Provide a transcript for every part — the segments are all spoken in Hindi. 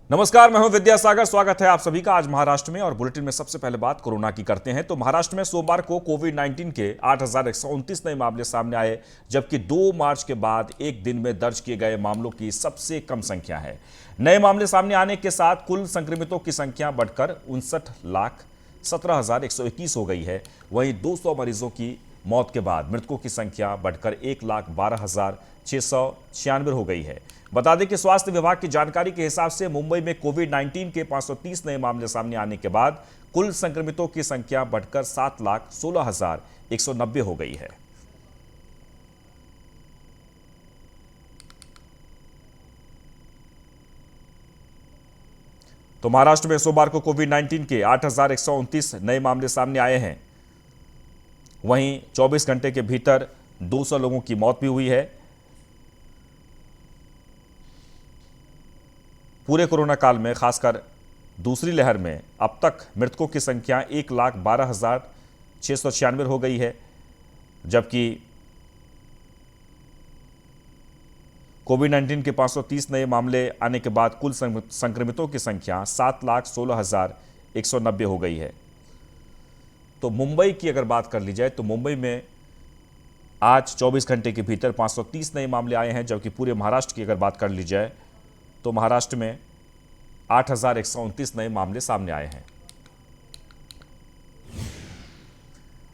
नमस्कार, मैं हूं विद्यासागर। स्वागत है आप सभी का आज महाराष्ट्र में। और बुलेटिन में सबसे पहले बात कोरोना की करते हैं। तो महाराष्ट्र में सोमवार को कोविड-19 के 8,129 नए मामले सामने आए, जबकि 2 मार्च के बाद एक दिन में दर्ज किए गए मामलों की सबसे कम संख्या है। नए मामले सामने आने के साथ कुल संक्रमितों की संख्या बढ़कर 59,17,121 हो गई है। वहीं 200 मरीजों की मौत के बाद मृतकों की संख्या बढ़कर 1,12,696 हो गई है। बता दें कि स्वास्थ्य विभाग की जानकारी के हिसाब से मुंबई में कोविड-19 के 530 नए मामले सामने आने के बाद कुल संक्रमितों की संख्या बढ़कर 7,16,190 हो गई है। तो महाराष्ट्र में सोमवार को कोविड-19 के 8,129 नए मामले सामने आए हैं। वहीं 24 घंटे के भीतर 200 लोगों की मौत भी हुई है। पूरे कोरोना काल में, खासकर दूसरी लहर में, अब तक मृतकों की संख्या 1,12,696 हो गई है, जबकि कोविड-19 के 530 नए मामले आने के बाद कुल संक्रमितों की संख्या 7,16,190 हो गई है। तो मुंबई की अगर बात कर ली जाए तो मुंबई में आज 24 घंटे के भीतर 530 नए मामले आए हैं, जबकि पूरे महाराष्ट्र की अगर बात कर ली जाए तो महाराष्ट्र में 8,129 नए मामले सामने आए हैं।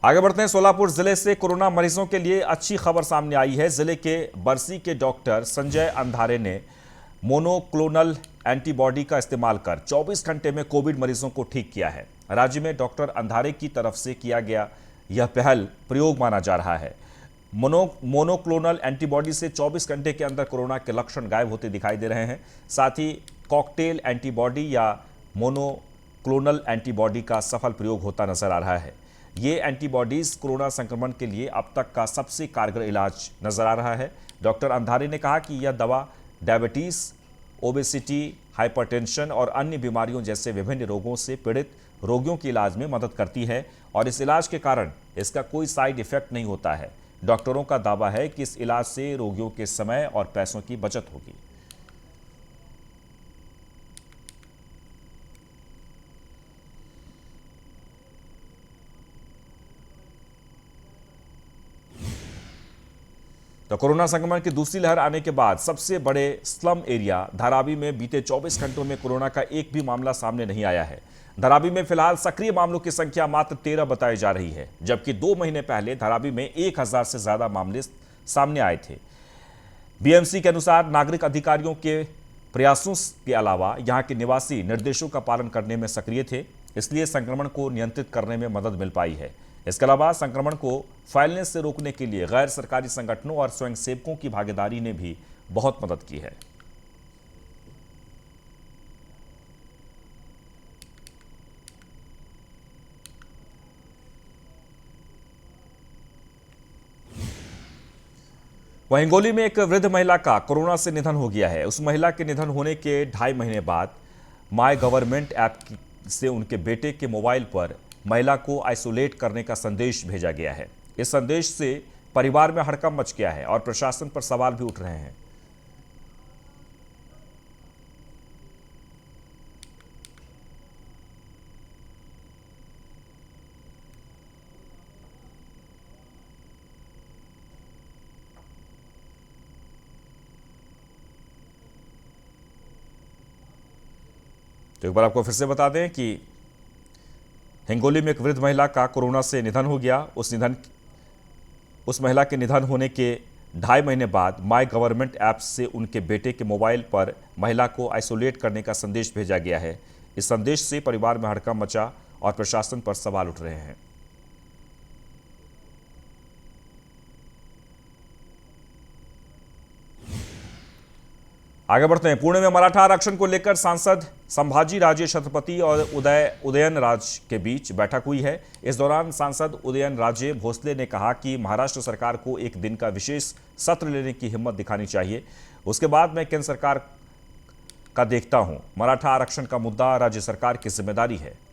आगे बढ़ते हैं। सोलापुर जिले से कोरोना मरीजों के लिए अच्छी खबर सामने आई है। जिले के बरसी के डॉक्टर संजय अंधारे ने मोनोक्लोनल एंटीबॉडी का इस्तेमाल कर 24 घंटे में कोविड मरीजों को ठीक किया है। राज्य में डॉक्टर अंधारे की तरफ से किया गया यह पहल प्रयोग माना जा रहा है। मोनोक्लोनल एंटीबॉडी से 24 घंटे के अंदर कोरोना के लक्षण गायब होते दिखाई दे रहे हैं। साथ ही कॉकटेल एंटीबॉडी या मोनोक्लोनल एंटीबॉडी का सफल प्रयोग होता नजर आ रहा है। ये एंटीबॉडीज कोरोना संक्रमण के लिए अब तक का सबसे कारगर इलाज नजर आ रहा है। डॉक्टर अंधारे ने कहा कि यह दवा डायबिटीज, ओबेसिटी, हाइपरटेंशन और अन्य बीमारियों जैसे विभिन्न रोगों से पीड़ित रोगियों के इलाज में मदद करती है और इस इलाज के कारण इसका कोई साइड इफेक्ट नहीं होता है। डॉक्टरों का दावा है कि इस इलाज से रोगियों के समय और पैसों की बचत होगी। तो कोरोना संक्रमण की दूसरी लहर आने के बाद सबसे बड़े स्लम एरिया धारावी में बीते 24 घंटों में कोरोना का एक भी मामला सामने नहीं आया है। धारावी में फिलहाल सक्रिय मामलों की संख्या मात्र 13 बताई जा रही है, जबकि 2 महीने पहले धारावी में 1,000 से ज्यादा मामले सामने आए थे। बीएमसी के अनुसार नागरिक अधिकारियों के प्रयासों के अलावा यहां के निवासी निर्देशों का पालन करने में सक्रिय थे, इसलिए संक्रमण को नियंत्रित करने में मदद मिल पाई है। इसके अलावा संक्रमण को फैलने से रोकने के लिए गैर सरकारी संगठनों और स्वयंसेवकों की भागीदारी ने भी बहुत मदद की है। वहीं हिंगोली में एक वृद्ध महिला का कोरोना से निधन हो गया है। उस महिला के निधन होने के 2.5 महीने बाद माय गवर्नमेंट ऐप से उनके बेटे के मोबाइल पर महिला को आइसोलेट करने का संदेश भेजा गया है। इस संदेश से परिवार में हड़कंप मच गया है और प्रशासन पर सवाल भी उठ रहे हैं। तो एक बार आपको फिर से बता दें कि हिंगोली में एक वृद्ध महिला का कोरोना से निधन हो गया। उस महिला के निधन होने के 2.5 महीने बाद माय गवर्नमेंट ऐप से उनके बेटे के मोबाइल पर महिला को आइसोलेट करने का संदेश भेजा गया है। इस संदेश से परिवार में हड़कंप मचा और प्रशासन पर सवाल उठ रहे हैं। आगे बढ़ते हैं। पुणे में मराठा आरक्षण को लेकर सांसद संभाजी राजे छत्रपति और उदयन राज के बीच बैठक हुई है। इस दौरान सांसद उदयन राजे भोसले ने कहा कि महाराष्ट्र सरकार को एक दिन का विशेष सत्र लेने की हिम्मत दिखानी चाहिए। उसके बाद मैं केंद्र सरकार का देखता हूं। मराठा आरक्षण का मुद्दा राज्य सरकार की जिम्मेदारी है।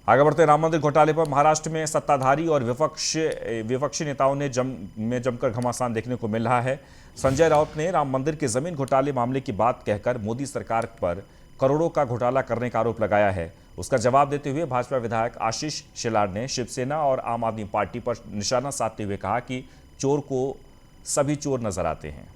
आगे बढ़ते हैं। राम मंदिर घोटाले पर महाराष्ट्र में सत्ताधारी और विपक्षी नेताओं ने जमकर घमासान देखने को मिल रहा है। संजय राउत ने राम मंदिर के जमीन घोटाले मामले की बात कहकर मोदी सरकार पर करोड़ों का घोटाला करने का आरोप लगाया है। उसका जवाब देते हुए भाजपा विधायक आशीष शेलार ने शिवसेना और आम आदमी पार्टी पर निशाना साधते हुए कहा कि चोर को सभी चोर नजर आते हैं।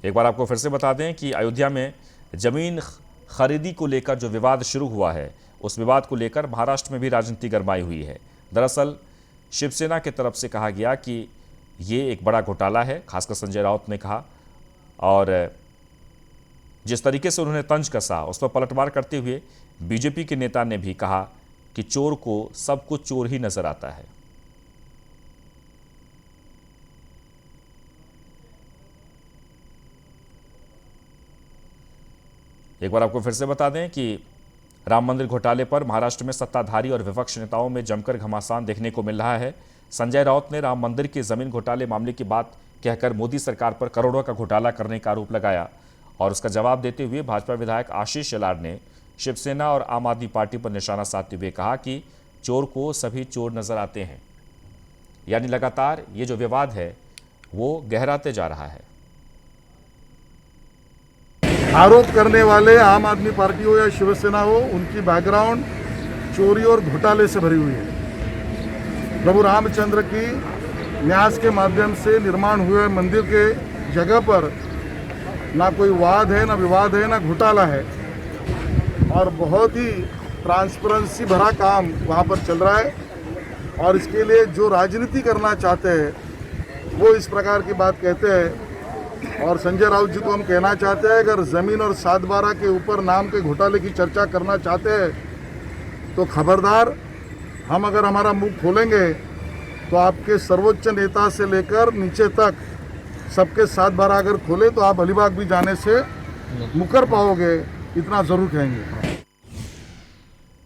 एक बार आपको फिर से बता दें कि अयोध्या में जमीन खरीदी को लेकर जो विवाद शुरू हुआ है, उस विवाद को लेकर महाराष्ट्र में भी राजनीति गरमाई हुई है। दरअसल शिवसेना की तरफ से कहा गया कि ये एक बड़ा घोटाला है, खासकर संजय राउत ने कहा, और जिस तरीके से उन्होंने तंज कसा उस पर पलटवार करते हुए बीजेपी के नेता ने भी कहा कि चोर को सब कुछ चोर ही नजर आता है। एक बार आपको फिर से बता दें कि राम मंदिर घोटाले पर महाराष्ट्र में सत्ताधारी और विपक्ष नेताओं में जमकर घमासान देखने को मिल रहा है। संजय राउत ने राम मंदिर के जमीन घोटाले मामले की बात कहकर मोदी सरकार पर करोड़ों का घोटाला करने का आरोप लगाया, और उसका जवाब देते हुए भाजपा विधायक आशीष शेलार ने शिवसेना और आम आदमी पार्टी पर निशाना साधते हुए कहा कि चोर को सभी चोर नजर आते हैं। यानी लगातार ये जो विवाद है वो गहराते जा रहा है। आरोप करने वाले आम आदमी पार्टी हो या शिवसेना हो, उनकी बैकग्राउंड चोरी और घोटाले से भरी हुई है। प्रभु रामचंद्र की न्यास के माध्यम से निर्माण हुए मंदिर के जगह पर ना कोई वाद है, ना विवाद है, ना घोटाला है, और बहुत ही ट्रांसपेरेंसी भरा काम वहाँ पर चल रहा है। और इसके लिए जो राजनीति करना चाहते हैं वो इस प्रकार की बात कहते हैं। और संजय राउत जी को हम कहना चाहते हैं, अगर ज़मीन और 7/12 के ऊपर नाम के घोटाले की चर्चा करना चाहते हैं तो खबरदार, हम अगर हमारा मुंह खोलेंगे तो आपके सर्वोच्च नेता से लेकर नीचे तक सबके 7/12 अगर खोले तो आप अलीबाग भी जाने से मुकर पाओगे, इतना ज़रूर कहेंगे।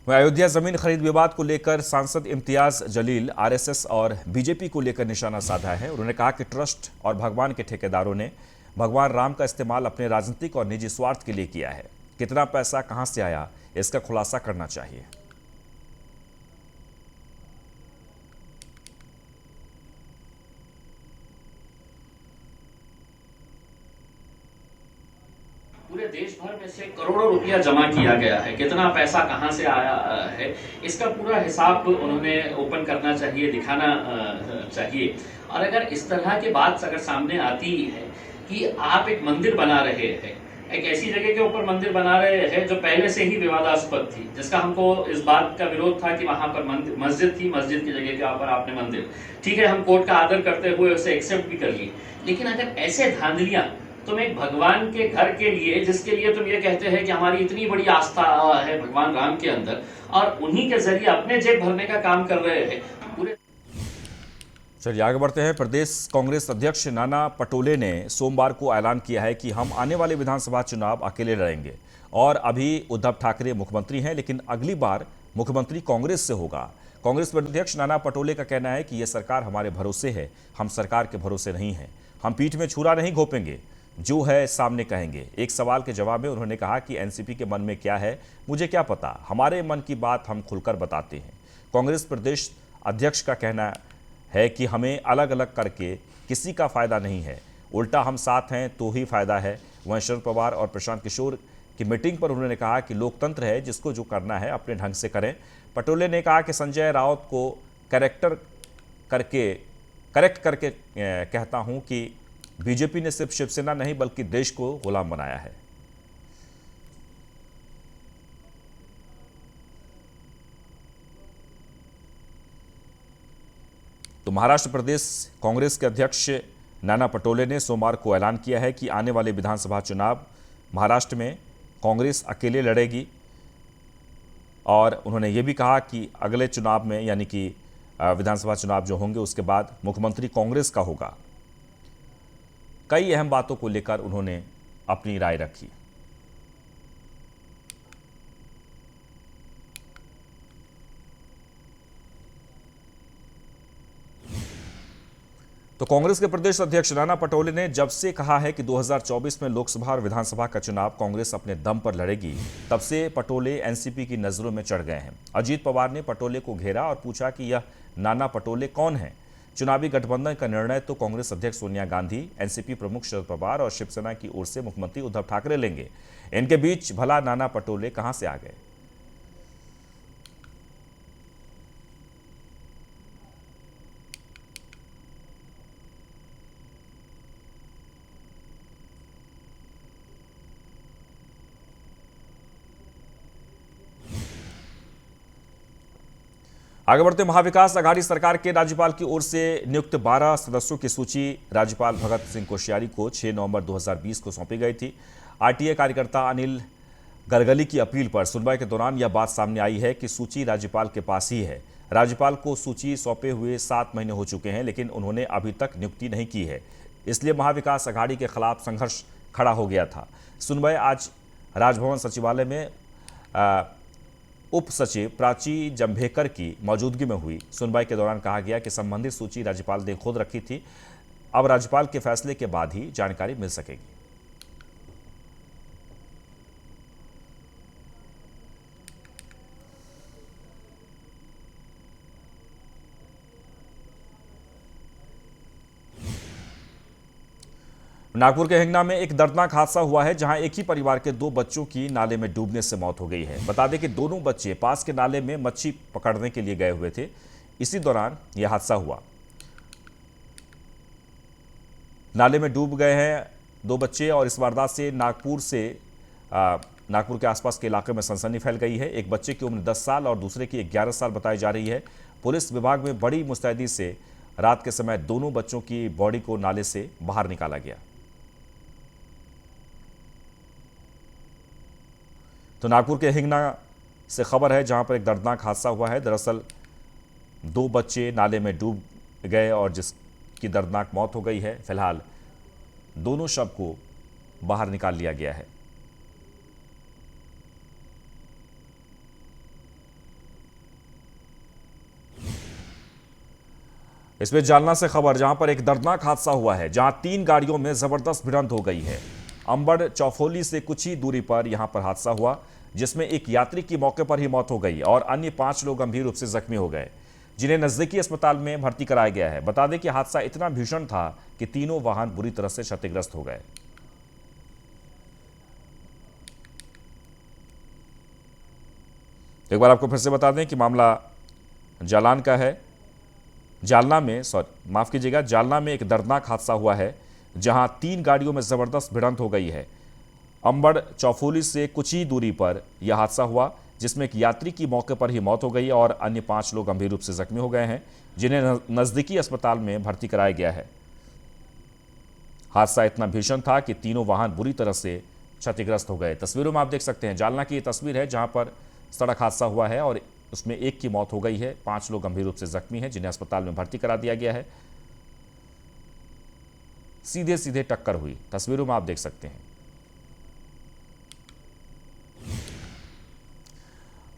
अयोध्या जमीन खरीद विवाद को लेकर सांसद इम्तियाज जलील आरएसएस और बीजेपी को लेकर निशाना साधा है। उन्होंने कहा कि ट्रस्ट और भगवान के ठेकेदारों ने भगवान राम का इस्तेमाल अपने राजनीतिक और निजी स्वार्थ के लिए किया है। कितना पैसा कहां से आया, इसका खुलासा करना चाहिए। पूरे देश भर में से करोड़ों रुपया जमा किया गया है, कितना पैसा कहां से आया है, इसका पूरा हिसाब उन्होंने ओपन करना चाहिए, दिखाना चाहिए। और अगर इस तरह की बात अगर सामने आती है कि आप एक मंदिर बना रहे हैं, एक ऐसी जगह के ऊपर मंदिर बना रहे हैं जो पहले से ही विवादास्पद थी, जिसका हमको इस बात का विरोध था कि वहां पर मस्जिद थी, मस्जिद की जगह के ऊपर आपने मंदिर, ठीक है, हम कोर्ट का आदर करते हुए उसे एक्सेप्ट भी कर लिए। लेकिन अगर ऐसे धांधलियां तुम एक भगवान के घर के लिए, जिसके लिए तुम ये कहते हैं कि हमारी इतनी बड़ी आस्था है भगवान राम के अंदर, और उन्हीं के जरिए अपने जेब भरने का काम कर रहे हैं पूरे। चलिए आगे बढ़ते हैं। प्रदेश कांग्रेस अध्यक्ष नाना पटोले ने सोमवार को ऐलान किया है कि हम आने वाले विधानसभा चुनाव अकेले लड़ेंगे, और अभी उद्धव ठाकरे मुख्यमंत्री हैं, लेकिन अगली बार मुख्यमंत्री कांग्रेस से होगा। कांग्रेस अध्यक्ष नाना पटोले का कहना है कि यह सरकार हमारे भरोसे है, हम सरकार के भरोसे नहीं हैं। हम पीठ में छुरा नहीं घोपेंगे, जो है सामने कहेंगे। एक सवाल के जवाब में उन्होंने कहा कि एनसीपी के मन में क्या है मुझे क्या पता, हमारे मन की बात हम खुलकर बताते हैं। कांग्रेस प्रदेश अध्यक्ष का कहना है कि हमें अलग अलग करके किसी का फायदा नहीं है, उल्टा हम साथ हैं तो ही फायदा है। वहीं शरद पवार और प्रशांत किशोर की मीटिंग पर उन्होंने कहा कि लोकतंत्र है, जिसको जो करना है अपने ढंग से करें। पटोले ने कहा कि संजय राउत को करेक्ट करके कहता हूं कि बीजेपी ने सिर्फ शिवसेना नहीं बल्कि देश को गुलाम बनाया है। तो महाराष्ट्र प्रदेश कांग्रेस के अध्यक्ष नाना पटोले ने सोमवार को ऐलान किया है कि आने वाले विधानसभा चुनाव महाराष्ट्र में कांग्रेस अकेले लड़ेगी, और उन्होंने ये भी कहा कि अगले चुनाव में, यानी कि विधानसभा चुनाव जो होंगे उसके बाद मुख्यमंत्री कांग्रेस का होगा। कई अहम बातों को लेकर उन्होंने अपनी राय रखी। तो कांग्रेस के प्रदेश अध्यक्ष नाना पटोले ने जब से कहा है कि 2024 में लोकसभा और विधानसभा का चुनाव कांग्रेस अपने दम पर लड़ेगी, तब से पटोले एनसीपी की नजरों में चढ़ गए हैं। अजीत पवार ने पटोले को घेरा और पूछा कि यह नाना पटोले कौन है। चुनावी गठबंधन का निर्णय तो कांग्रेस अध्यक्ष सोनिया गांधी, एनसीपी प्रमुख शरद पवार और शिवसेना की ओर से मुख्यमंत्री उद्धव ठाकरे लेंगे। इनके बीच भला नाना पटोले कहां से आ गए। आगे बढ़ते महाविकास अघाड़ी सरकार के राज्यपाल की ओर से नियुक्त 12 सदस्यों की सूची राज्यपाल भगत सिंह कोश्यारी को 6 नवंबर 2020 को सौंपी गई थी। आरटीए कार्यकर्ता अनिल गरगली की अपील पर सुनवाई के दौरान यह बात सामने आई है कि सूची राज्यपाल के पास ही है। राज्यपाल को सूची सौंपे हुए 7 महीने हो चुके हैं, लेकिन उन्होंने अभी तक नियुक्ति नहीं की है। इसलिए महाविकास अघाड़ी के खिलाफ संघर्ष खड़ा हो गया था। सुनवाई आज राजभवन सचिवालय में उप सचिव प्राची जंभेकर की मौजूदगी में हुई। सुनवाई के दौरान कहा गया कि संबंधित सूची राज्यपाल ने खुद रखी थी। अब राज्यपाल के फैसले के बाद ही जानकारी मिल सकेगी। नागपुर के हिंगना में एक दर्दनाक हादसा हुआ है, जहां एक ही परिवार के 2 बच्चों की नाले में डूबने से मौत हो गई है। बता दें कि दोनों बच्चे पास के नाले में मच्छी पकड़ने के लिए गए हुए थे। इसी दौरान यह हादसा हुआ। नाले में डूब गए हैं 2 बच्चे और इस वारदात से नागपुर के आसपास के इलाके में सनसनी फैल गई है। एक बच्चे की उम्र 10 साल और दूसरे की 11 साल बताई जा रही है। पुलिस विभाग में बड़ी मुस्तैदी से रात के समय दोनों बच्चों की बॉडी को नाले से बाहर निकाला गया। तो नागपुर के हिंगना से खबर है, जहां पर एक दर्दनाक हादसा हुआ है। दरअसल 2 बच्चे नाले में डूब गए और जिसकी दर्दनाक मौत हो गई है। फिलहाल दोनों शव को बाहर निकाल लिया गया है। इसमें जालना से खबर, जहां पर एक दर्दनाक हादसा हुआ है, जहां 3 गाड़ियों में जबरदस्त भिड़ंत हो गई है। अंबड़ चौफोली से कुछ ही दूरी पर यहां पर हादसा हुआ, जिसमें एक यात्री की मौके पर ही मौत हो गई और अन्य 5 लोग गंभीर रूप से जख्मी हो गए, जिन्हें नजदीकी अस्पताल में भर्ती कराया गया है। बता दें कि हादसा इतना भीषण था कि तीनों वाहन बुरी तरह से क्षतिग्रस्त हो गए। एक बार आपको फिर से बता दें कि मामला जालान का है। जालना में एक दर्दनाक हादसा हुआ है, जहां 3 गाड़ियों में जबरदस्त भिड़ंत हो गई है। अंबड़ चौफोली से कुछ ही दूरी पर यह हादसा हुआ, जिसमें एक यात्री की मौके पर ही मौत हो गई और अन्य 5 लोग गंभीर रूप से जख्मी हो गए हैं, जिन्हें नजदीकी अस्पताल में भर्ती कराया गया है। हादसा इतना भीषण था कि तीनों वाहन बुरी तरह से क्षतिग्रस्त हो गए। तस्वीरों में आप देख सकते हैं, जालना की ये तस्वीर है, जहां पर सड़क हादसा हुआ है और उसमें एक की मौत हो गई है, 5 लोग गंभीर रूप से जख्मी हैं, जिन्हें अस्पताल में भर्ती करा दिया गया है। सीधे सीधे टक्कर हुई, तस्वीरों में आप देख सकते हैं।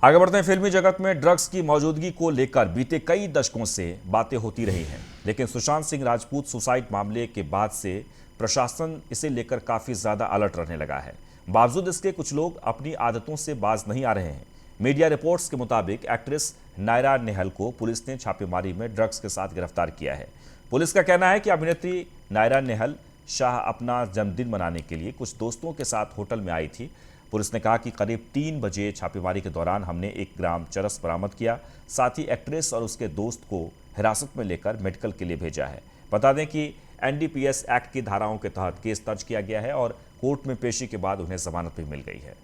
आगे बढ़ते हैं। फिल्मी जगत में ड्रग्स की मौजूदगी को लेकर बीते कई दशकों से बातें होती रही हैं, लेकिन सुशांत सिंह राजपूत सुसाइड मामले के बाद से प्रशासन इसे लेकर काफी ज्यादा अलर्ट रहने लगा है। बावजूद इसके कुछ लोग अपनी आदतों से बाज नहीं आ रहे हैं। मीडिया रिपोर्ट्स के मुताबिक एक्ट्रेस नायरा नेहल को पुलिस ने छापेमारी में ड्रग्स के साथ गिरफ्तार किया है। पुलिस का कहना है कि अभिनेत्री नायरा नेहल शाह अपना जन्मदिन मनाने के लिए कुछ दोस्तों के साथ होटल में आई थी। पुलिस ने कहा कि करीब 3 बजे छापेमारी के दौरान हमने 1 ग्राम चरस बरामद किया। साथ ही एक्ट्रेस और उसके दोस्त को हिरासत में लेकर मेडिकल के लिए भेजा है। बता दें कि एनडीपीएस एक्ट की धाराओं के तहत केस दर्ज किया गया है और कोर्ट में पेशी के बाद उन्हें जमानत भी मिल गई है।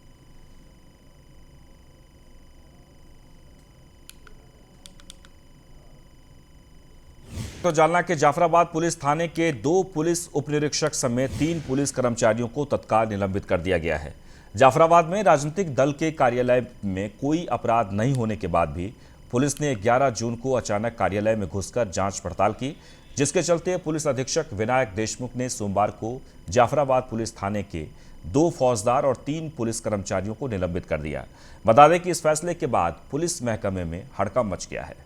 तो जालना के जाफराबाद पुलिस थाने के 2 पुलिस उपनिरीक्षक समेत 3 पुलिस कर्मचारियों को तत्काल निलंबित कर दिया गया है। जाफराबाद में राजनीतिक दल के कार्यालय में कोई अपराध नहीं होने के बाद भी पुलिस ने 11 जून को अचानक कार्यालय में घुसकर जांच पड़ताल की, जिसके चलते पुलिस अधीक्षक विनायक देशमुख ने सोमवार को जाफराबाद पुलिस थाने के 2 फौजदार और 3 पुलिस कर्मचारियों को निलंबित कर दिया। बता दें कि इस फैसले के बाद पुलिस महकमे में हड़कंप मच गया है।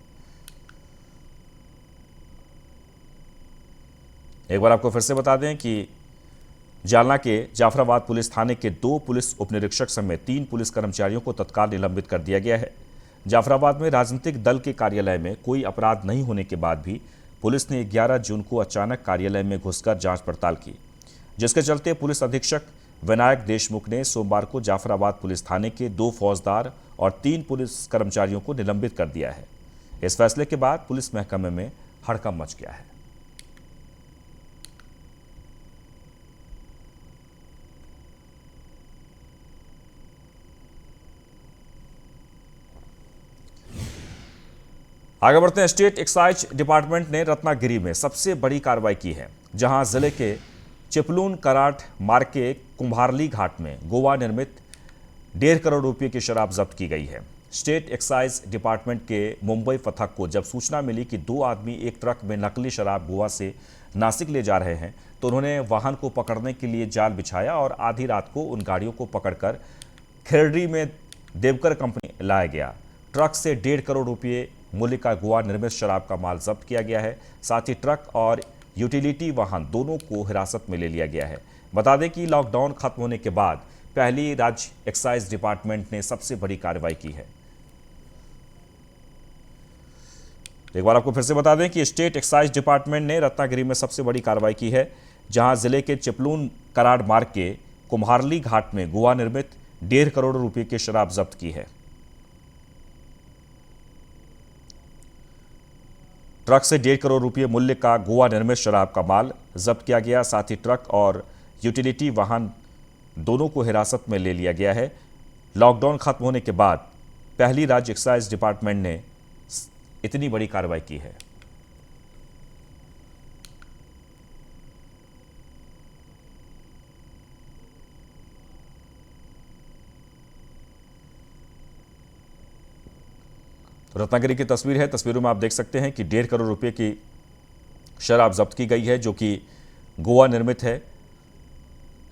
एक बार आपको फिर से बता दें कि जालना के जाफराबाद पुलिस थाने के 2 पुलिस उपनिरीक्षक समेत 3 पुलिस कर्मचारियों को तत्काल निलंबित कर दिया गया है। जाफराबाद में राजनीतिक दल के कार्यालय में कोई अपराध नहीं होने के बाद भी पुलिस ने 11 जून को अचानक कार्यालय में घुसकर जांच पड़ताल की, जिसके चलते पुलिस अधीक्षक विनायक देशमुख ने सोमवार को जाफराबाद पुलिस थाने के 2 फौजदार और 3 पुलिस कर्मचारियों को निलंबित कर दिया है। इस फैसले के बाद पुलिस महकमे में हड़कंप मच गया है। आगे बढ़ते हैं। स्टेट एक्साइज डिपार्टमेंट ने रत्नागिरी में सबसे बड़ी कार्रवाई की है, जहां जिले के चिपलून कराट मार्ग के कुम्हारली घाट में गोवा निर्मित 1.5 करोड़ रुपए की शराब जब्त की गई है। स्टेट एक्साइज डिपार्टमेंट के मुंबई पथक को जब सूचना मिली कि 2 आदमी एक ट्रक में नकली शराब गोवा से नासिक ले जा रहे हैं, तो उन्होंने वाहन को पकड़ने के लिए जाल बिछाया और आधी रात को उन गाड़ियों को पकड़कर खेरडी में देवकर कंपनी लाया गया। ट्रक से 1.5 करोड़ रुपये मूल्य का गोवा निर्मित शराब का माल जब्त किया गया है। साथ ही ट्रक और यूटिलिटी वाहन दोनों को हिरासत में ले लिया गया है। बता दें कि लॉकडाउन खत्म होने के बाद पहली राज्य एक्साइज डिपार्टमेंट ने सबसे बड़ी कार्रवाई की है। एक बार आपको फिर से बता दें कि स्टेट एक्साइज डिपार्टमेंट ने रत्नागिरी में सबसे बड़ी कार्रवाई की है, जहां जिले के चिपलून कराड़ मार्ग के कुम्हारली घाट में गोवा निर्मित 1.5 करोड़ रुपए की शराब जब्त की है। ट्रक से 1.5 करोड़ रुपए मूल्य का गोवा निर्मित शराब का माल जब्त किया गया। साथ ही ट्रक और यूटिलिटी वाहन दोनों को हिरासत में ले लिया गया है। लॉकडाउन खत्म होने के बाद पहली राज्य एक्साइज डिपार्टमेंट ने इतनी बड़ी कार्रवाई की है। रत्नागिरी की तस्वीर है। तस्वीरों में आप देख सकते हैं कि 1.5 करोड़ रुपए की शराब जब्त की गई है, जो कि गोवा निर्मित है।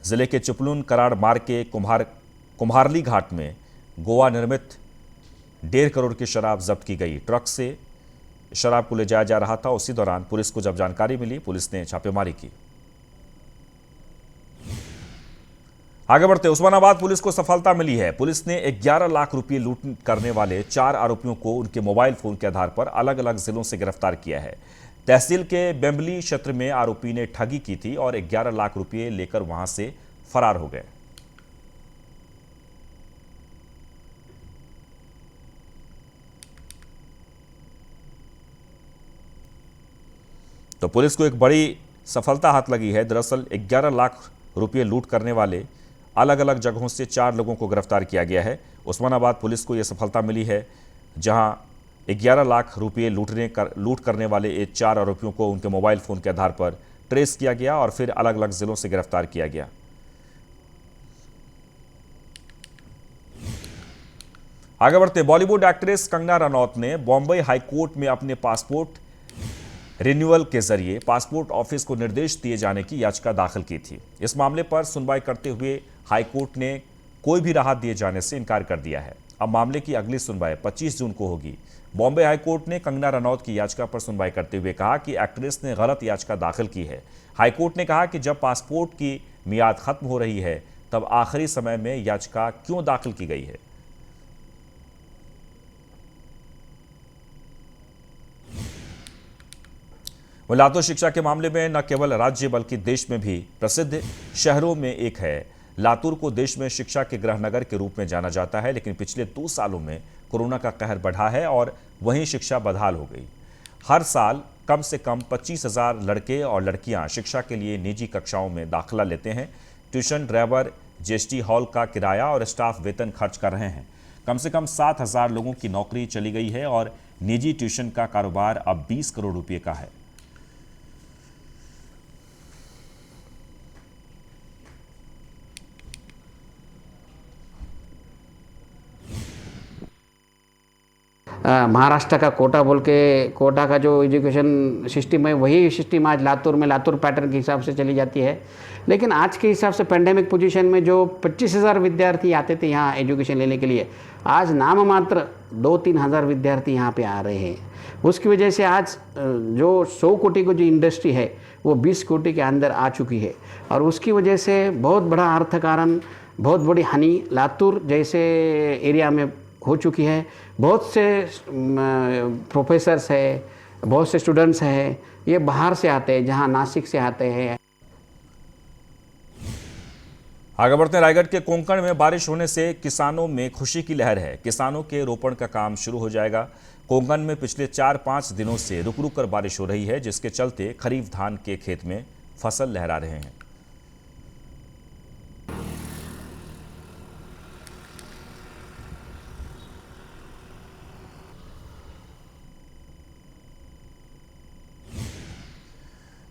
जिले के चिपलून कराड़ मार्ग के कुम्हारली घाट में गोवा निर्मित 1.5 करोड़ की शराब जब्त की गई। ट्रक से शराब को ले जाया जा रहा था। उसी दौरान पुलिस को जब जानकारी मिली, पुलिस ने छापेमारी की। आगे बढ़ते, उस्मानाबाद पुलिस को सफलता मिली है। पुलिस ने 11 लाख रुपए लूट करने वाले 4 आरोपियों को उनके मोबाइल फोन के आधार पर अलग अलग जिलों से गिरफ्तार किया है। तहसील के बेम्बली क्षेत्र में आरोपी ने ठगी की थी और 11 लाख रुपए लेकर वहां से फरार हो गए। तो पुलिस को एक बड़ी सफलता हाथ लगी है। दरअसल 11 लाख रुपए लूट करने वाले अलग अलग जगहों से 4 लोगों को गिरफ्तार किया गया है। उस्मानाबाद पुलिस को यह सफलता मिली है, जहां 11 लाख रुपए लूट करने वाले ये 4 आरोपियों को उनके मोबाइल फोन के आधार पर ट्रेस किया गया और फिर अलग अलग जिलों से गिरफ्तार किया गया। आगे बढ़ते, बॉलीवुड एक्ट्रेस कंगना रनौत ने बॉम्बे हाईकोर्ट में अपने पासपोर्ट रिन्यूअल के जरिए पासपोर्ट ऑफिस को निर्देश दिए जाने की याचिका दाखिल की थी। इस मामले पर सुनवाई करते हुए हाईकोर्ट ने कोई भी राहत दिए जाने से इनकार कर दिया है। अब मामले की अगली सुनवाई 25 जून को होगी। बॉम्बे हाईकोर्ट ने कंगना रनौत की याचिका पर सुनवाई करते हुए कहा कि एक्ट्रेस ने गलत याचिका दाखिल की है। हाईकोर्ट ने कहा कि जब पासपोर्ट की मियाद खत्म हो रही है, तब आखिरी समय में याचिका क्यों दाखिल की गई है। लातूर शिक्षा के मामले में न केवल राज्य बल्कि देश में भी प्रसिद्ध शहरों में एक है। लातूर को देश में शिक्षा के गृहनगर के रूप में जाना जाता है, लेकिन पिछले 2 सालों में कोरोना का कहर बढ़ा है और वहीं शिक्षा बदहाल हो गई। हर साल कम से कम 25,000 लड़के और लड़कियां शिक्षा के लिए निजी कक्षाओं में दाखिला लेते हैं। ट्यूशन, ड्राइवर, जीएसटी हॉल का किराया और स्टाफ वेतन खर्च कर रहे हैं। कम से कम 7,000 लोगों की नौकरी चली गई है और निजी ट्यूशन का कारोबार अब 20 करोड़ रुपये का है। महाराष्ट्र का कोटा बोल के, कोटा का जो एजुकेशन सिस्टम है वही सिस्टम आज लातूर में लातूर पैटर्न के हिसाब से चली जाती है। लेकिन आज के हिसाब से पेंडेमिक पोजीशन में जो 25,000 विद्यार्थी आते थे यहाँ एजुकेशन लेने के लिए, आज नाम मात्र 2-3 हज़ार विद्यार्थी यहाँ पे आ रहे हैं। उसकी वजह से आज जो 100 कोटी की जो इंडस्ट्री है वो 20 कोटी के अंदर आ चुकी है, और उसकी वजह से बहुत बड़ा अर्थ कारण, बहुत बड़ी हानि लातूर जैसे एरिया में हो चुकी है। बहुत से प्रोफेसर्स है, बहुत से स्टूडेंट्स हैं, ये बाहर से आते हैं, जहाँ नासिक से आते हैं। आगे बढ़ते हैं। रायगढ़ के कोंकण में बारिश होने से किसानों में खुशी की लहर है। किसानों के रोपण का काम शुरू हो जाएगा। कोंकण में पिछले 4-5 दिनों से रुक रुक कर बारिश हो रही है, जिसके चलते खरीफ धान के खेत में फसल लहरा रहे हैं।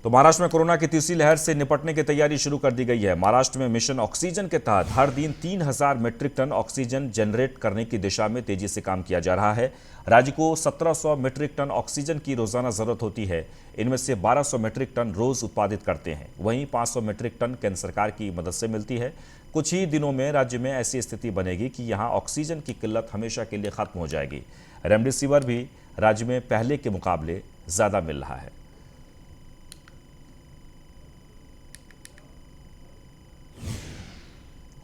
तो महाराष्ट्र में कोरोना की तीसरी लहर से निपटने की तैयारी शुरू कर दी गई है। महाराष्ट्र में मिशन ऑक्सीजन के तहत हर दिन 3,000 मीट्रिक टन ऑक्सीजन जनरेट करने की दिशा में तेजी से काम किया जा रहा है। राज्य को 1,700 मीट्रिक टन ऑक्सीजन की रोजाना जरूरत होती है। इनमें से 1,200 मीट्रिक टन रोज उत्पादित करते हैं, वहीं 500 मीट्रिक टन केंद्र सरकार की मदद से मिलती है। कुछ ही दिनों में राज्य में ऐसी स्थिति बनेगी कि यहाँ ऑक्सीजन की किल्लत हमेशा के लिए खत्म हो जाएगी। रेमडेसिविर भी राज्य में पहले के मुकाबले ज्यादा मिल रहा है।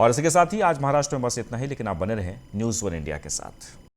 और इसी के साथ ही आज महाराष्ट्र में बस इतना ही, लेकिन आप बने रहें न्यूज़ 1 इंडिया के साथ।